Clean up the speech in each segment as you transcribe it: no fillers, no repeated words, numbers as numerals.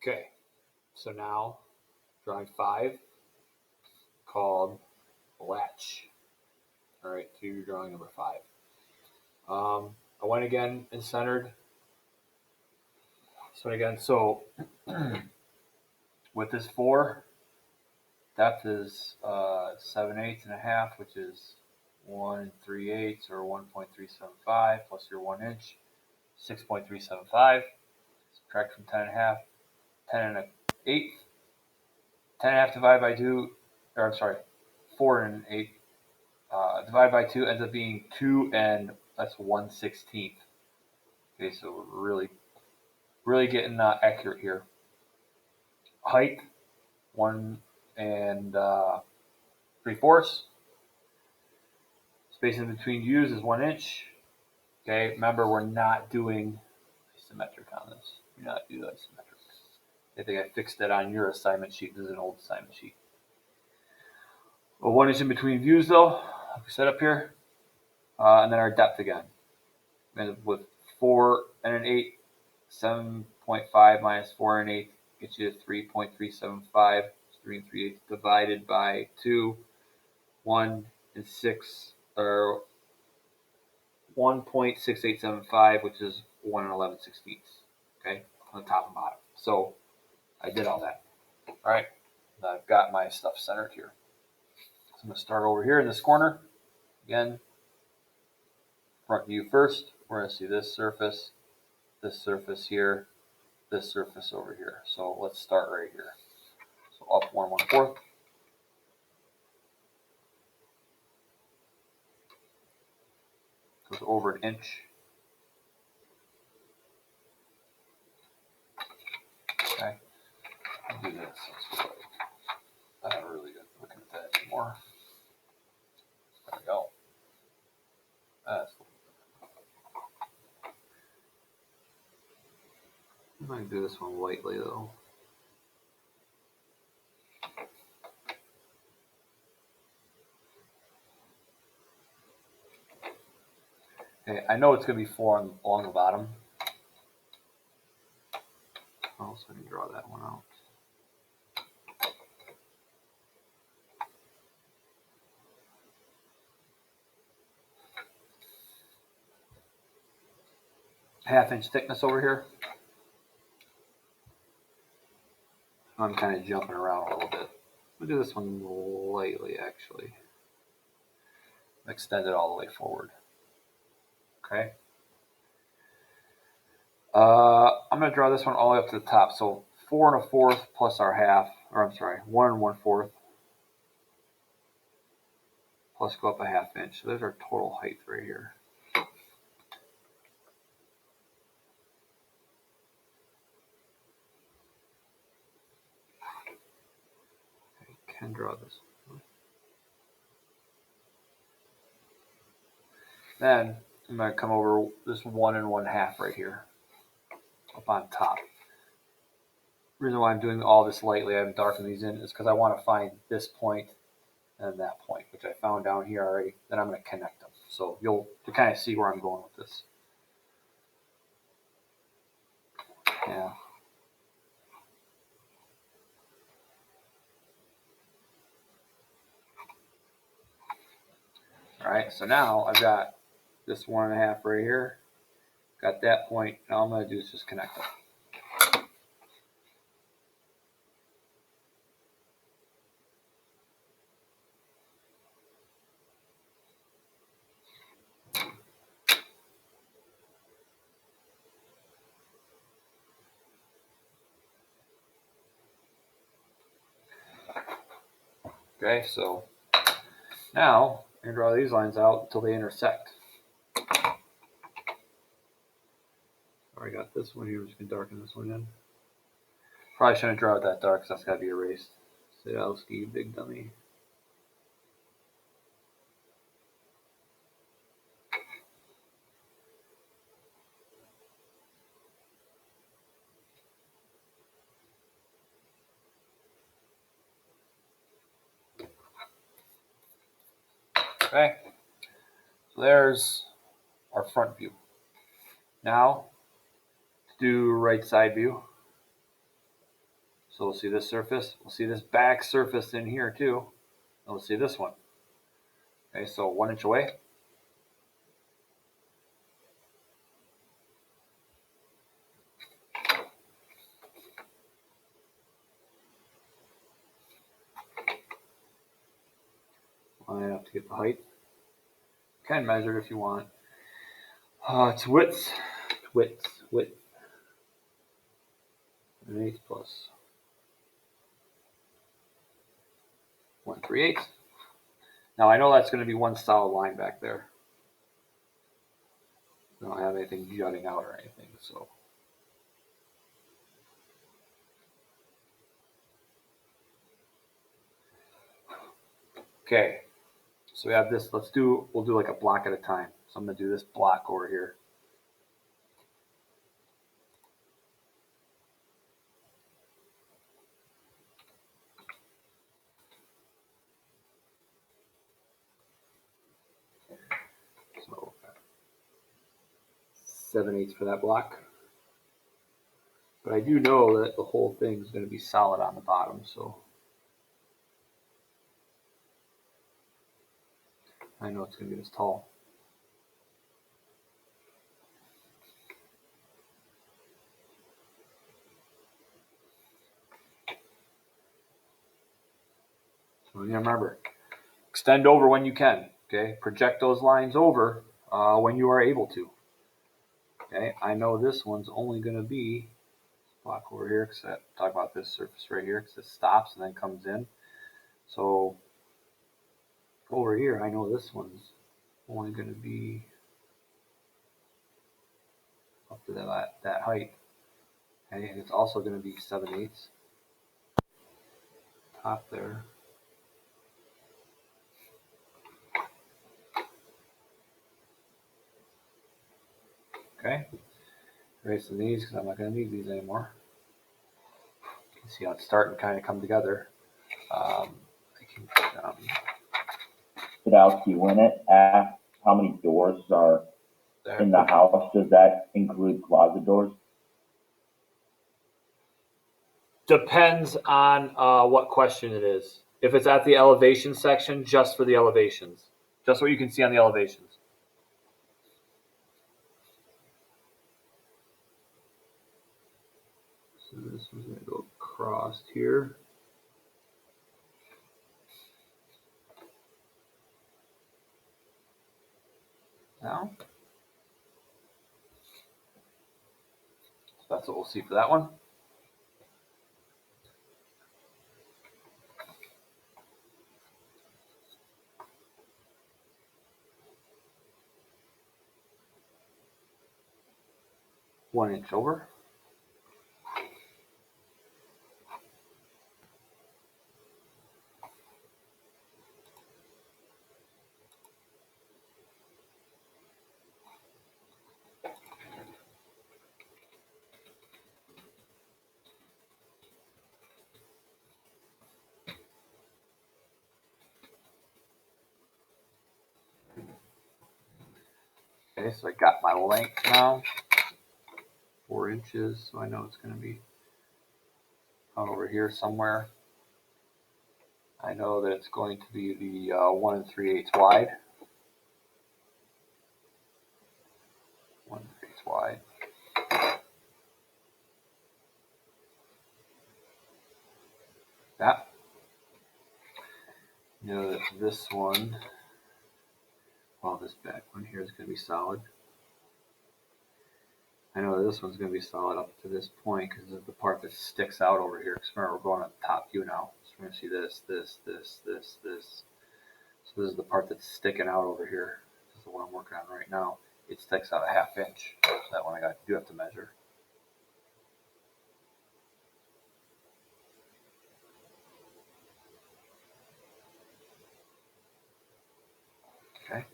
Okay, so now drawing 5 called Latch. All right, to drawing number 5. I went again and centered. So with this 4, depth is 7/8 and a half, which is 1 3/8 or 1.375 plus your 1 inch, 6.375. Subtract from 10 and a half, 10 and an eighth. 10 and a half divided by 2, or I'm sorry, 4 and an eighth. Divided by 2 ends up being 2 and that's 1/16. Okay, so we're really getting accurate here. Height 1 and 3/4. Spacing between views is 1 inch. Okay, remember we're not doing isometric on this. Do not do isometric. I think I fixed that on your assignment sheet. This is an old assignment sheet. Well, 1 inch in between views though, like we set up here. And then our depth again. And with 4 and an 8, 7.5 minus 4 and 8 gets you 3.375. 3 and 3/8 divided by 2, 1 and 6, or 1.6875, which is 1 and 11/16. Okay, on the top and bottom. So I did all that. All right, now I've got my stuff centered here. So I'm going to start over here in this corner. Again, front view first. We're going to see this surface here, this surface over here. So let's start right here. So up 1 1/4. Goes over an inch. Okay, I'll do this. I'm not really good looking at that anymore. There we go. That's I'm going to do this one lightly though. Okay, I know it's going to be 4 along the bottom. Oh, so I can draw that one out. Half-inch thickness over here. I'm kind of jumping around a little bit. I'll do this one lightly actually. Extend it all the way forward. Okay. I'm going to draw this one all the way up to the top. So 4 1/4 plus our half, or I'm sorry, 1 1/4 plus go up a 1/2 inch. So there's our total height right here. I can draw this. Then I'm going to come over this 1 1/2 right here up on top. The reason why I'm doing all this lightly, I haven't darkened these in, is because I want to find this point and that point, which I found down here already. Then I'm going to connect them. So you'll kind of see where I'm going with this. Yeah. All right, so now I've got this 1 1/2 right here. Got that point. Now all I'm going to do is just connect them. Okay, so now I'm going to draw these lines out until they intersect. I got this one here. I'm just going to darken this one in. Probably shouldn't draw it that dark because that's got to be erased. Sadowski, big dummy. Okay, so there's our front view. Now, to do right side view, So we'll see this surface. We'll see this back surface in here too. And we'll see this one. Okay, so 1 inch away. Line up to get the height. You can measure it if you want. It's width. Width. 1/8 plus 1/3. Now I know that's going to be one solid line back there. I don't have anything jutting out or anything, so. Okay, so we have this. We'll do like a block at a time. So I'm going to do this block over here. So 7/8 for that block. But I do know that the whole thing is going to be solid on the bottom, so I know it's going to be this tall. So remember, extend over when you can. Okay, project those lines over when you are able to. Okay, I know this one's only going to be block over here because I talk about this surface right here because it stops and then comes in. So over here, I know this one's only going to be up to that height. Okay, and it's also going to be 7/8 top there. Okay, erasing these because I'm not going to need these anymore. You can see how it's starting to kind of come together. Sadowski, when it asks how many doors are in the house, does that include closet doors? Depends on what question it is. If it's at the elevation section, just for the elevations. Just what you can see on the elevations. So this one's going to go across here. Now. So that's what we'll see for that one. One inch over. Okay, so I got my length now. 4 inches, so I know it's going to be over here somewhere. I know that it's going to be the 1 3/8 wide. 1 3/8 wide. That. You know that this one, well, this back one here is going to be solid. I know that this one's going to be solid up to this point because of the part that sticks out over here. Because remember, we're going up top view now. So we're going to see this. So this is the part that's sticking out over here. This is the one I'm working on right now. It sticks out a 1/2 inch. So that one I do have to measure. Okay.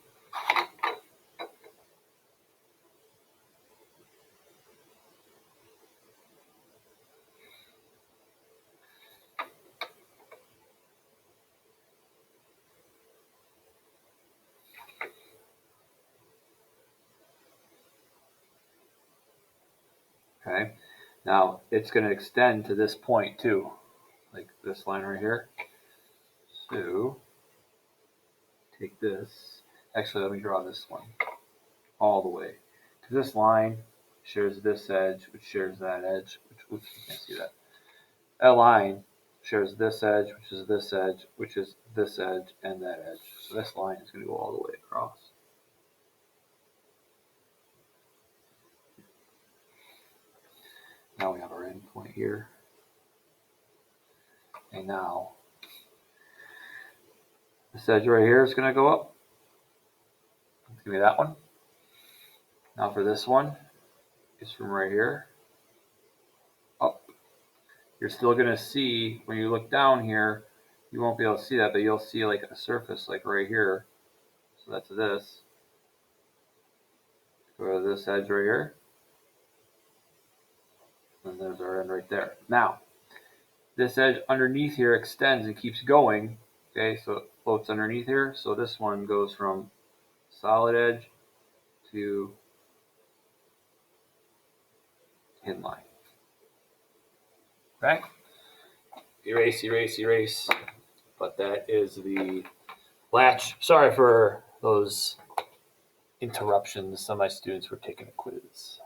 Okay. Now it's going to extend to this point too, like this line right here. So take this. Actually, let me draw this one all the way. Because this line shares this edge, which shares that edge, which, oops, you can't see that. That line shares this edge, which is this edge, which is this edge, and that edge. So this line is going to go all the way across. Now we have our end point here. And now this edge right here is going to go up. It's going to be that one. Now for this one, it's from right here up. You're still going to see, when you look down here, you won't be able to see that, but you'll see like a surface like right here. So that's this. Go to this edge right here. And there's our end right there. Now, this edge underneath here extends and keeps going. Okay, so it floats underneath here. So this one goes from solid edge to hidden line. Okay? Erase, erase, erase. But that is the latch. Sorry for those interruptions. Some of my students were taking a quiz.